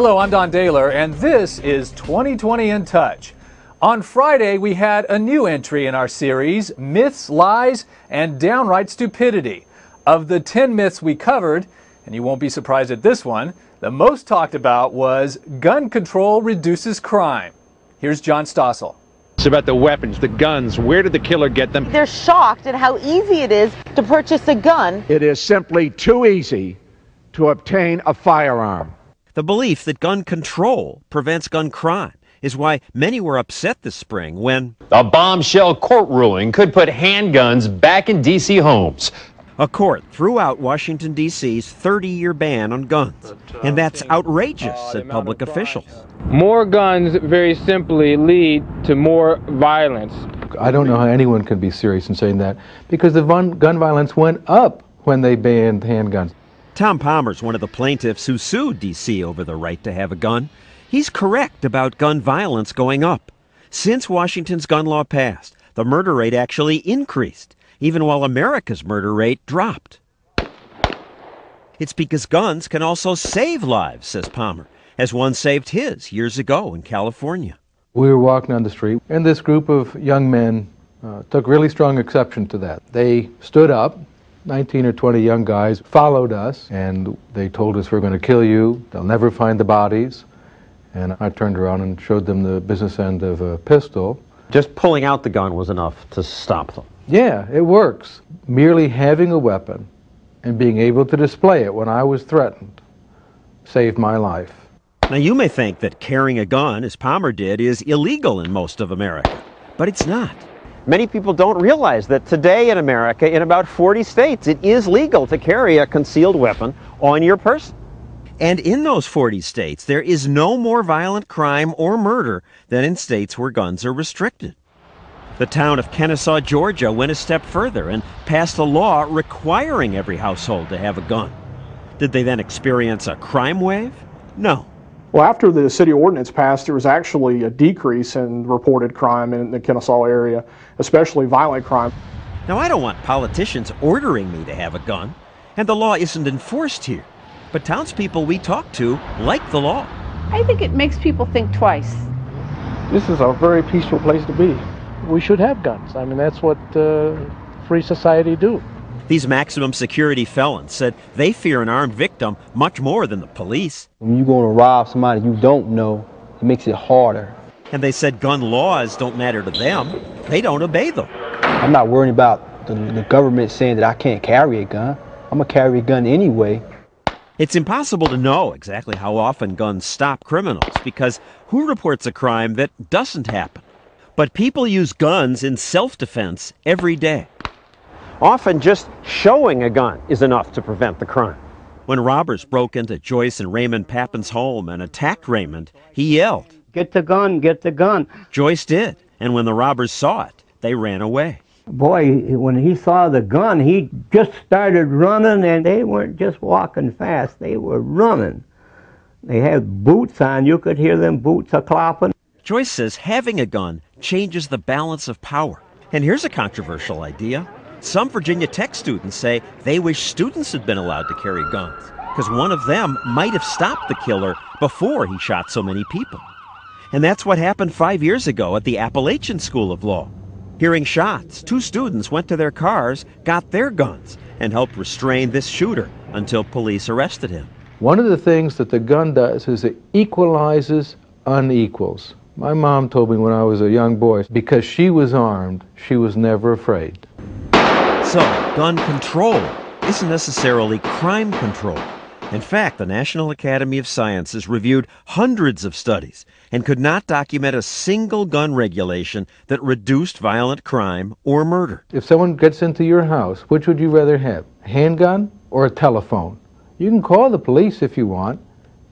Hello, I'm Don Daler, and this is 2020 in Touch. On Friday, we had a new entry in our series, Myths, Lies, and Downright Stupidity. Of the 10 myths we covered, and you won't be surprised at this one, the most talked about was gun control reduces crime. Here's John Stossel. It's about the weapons, the guns. Where did the killer get them? They're shocked at how easy it is to purchase a gun. It is simply too easy to obtain a firearm. The belief that gun control prevents gun crime is why many were upset this spring when a bombshell court ruling could put handguns back in D.C. homes. A court threw out Washington, D.C.'s 30-year ban on guns. And that's outrageous, said public officials. More guns very simply lead to more violence. I don't know how anyone can be serious in saying that, because the gun violence went up when they banned handguns. Tom Palmer's one of the plaintiffs who sued D.C. over the right to have a gun. He's correct about gun violence going up. Since Washington's gun law passed, the murder rate actually increased, even while America's murder rate dropped. It's because guns can also save lives, says Palmer, as one saved his years ago in California. We were walking on the street, and this group of young men took really strong exception to that. They stood up. 19 or 20 young guys followed us, and they told us, we're going to kill you, they'll never find the bodies. And I turned around and showed them the business end of a pistol. Just pulling out the gun was enough to stop them. Yeah, it works. Merely having a weapon and being able to display it when I was threatened saved my life. Now you may think that carrying a gun, as Palmer did, is illegal in most of America, but it's not. Many people don't realize that today in America, in about 40 states, it is legal to carry a concealed weapon on your person. And in those 40 states, there is no more violent crime or murder than in states where guns are restricted. The town of Kennesaw, Georgia, went a step further and passed a law requiring every household to have a gun. Did they then experience a crime wave? No. Well, after the city ordinance passed, there was actually a decrease in reported crime in the Kennesaw area, especially violent crime. Now, I don't want politicians ordering me to have a gun, and the law isn't enforced here. But townspeople we talk to like the law. I think it makes people think twice. This is a very peaceful place to be. We should have guns. I mean, that's what free society do. These maximum security felons said they fear an armed victim much more than the police. When you're going to rob somebody you don't know, it makes it harder. And they said gun laws don't matter to them. They don't obey them. I'm not worried about the government saying that I can't carry a gun. I'm going to carry a gun anyway. It's impossible to know exactly how often guns stop criminals, because who reports a crime that doesn't happen? But people use guns in self-defense every day. Often just showing a gun is enough to prevent the crime. When robbers broke into Joyce and Raymond Pappin's home and attacked Raymond, he yelled, "Get the gun, get the gun." Joyce did, and when the robbers saw it, they ran away. Boy, when he saw the gun, he just started running, and they weren't just walking fast, they were running. They had boots on, you could hear them boots a-clopping. Joyce says having a gun changes the balance of power. And here's a controversial idea. Some Virginia Tech students say they wish students had been allowed to carry guns, because one of them might have stopped the killer before he shot so many people. And that's what happened 5 years ago at the Appalachian School of Law. Hearing shots, 2 students went to their cars, got their guns, and helped restrain this shooter until police arrested him. One of the things that the gun does is it equalizes unequals. My mom told me when I was a young boy, because she was armed, she was never afraid. So, gun control isn't necessarily crime control. In fact, the National Academy of Sciences reviewed hundreds of studies and could not document a single gun regulation that reduced violent crime or murder. If someone gets into your house, which would you rather have, a handgun or a telephone? You can call the police if you want,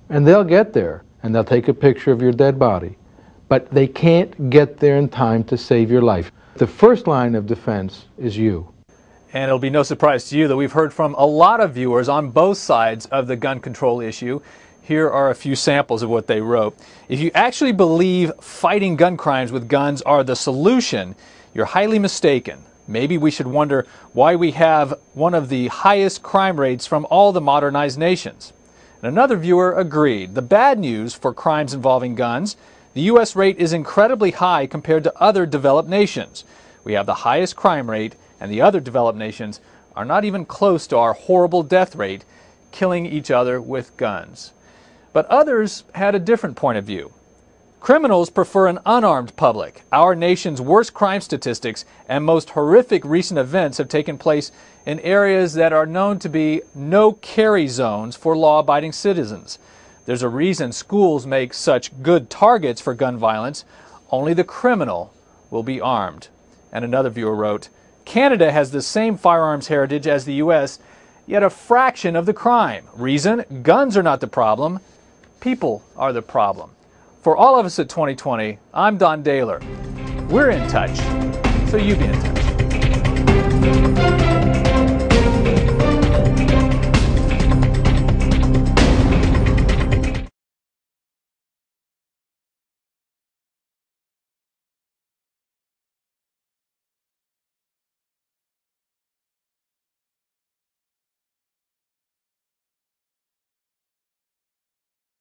and they'll get there, and they'll take a picture of your dead body. But they can't get there in time to save your life. The first line of defense is you. And it'll be no surprise to you that we've heard from a lot of viewers on both sides of the gun control issue. Here are a few samples of what they wrote. If you actually believe fighting gun crimes with guns are the solution, you're highly mistaken. Maybe we should wonder why we have one of the highest crime rates from all the modernized nations. And another viewer agreed. The bad news for crimes involving guns: the U.S. rate is incredibly high compared to other developed nations. We have the highest crime rate, and the other developed nations are not even close to our horrible death rate, killing each other with guns. But others had a different point of view. Criminals prefer an unarmed public. Our nation's worst crime statistics and most horrific recent events have taken place in areas that are known to be no-carry zones for law-abiding citizens. There's a reason schools make such good targets for gun violence. Only the criminal will be armed. And another viewer wrote, Canada has the same firearms heritage as the U.S., yet a fraction of the crime. Reason? Guns are not the problem. People are the problem. For all of us at 2020, I'm Don Daler. We're in touch, so you be in touch.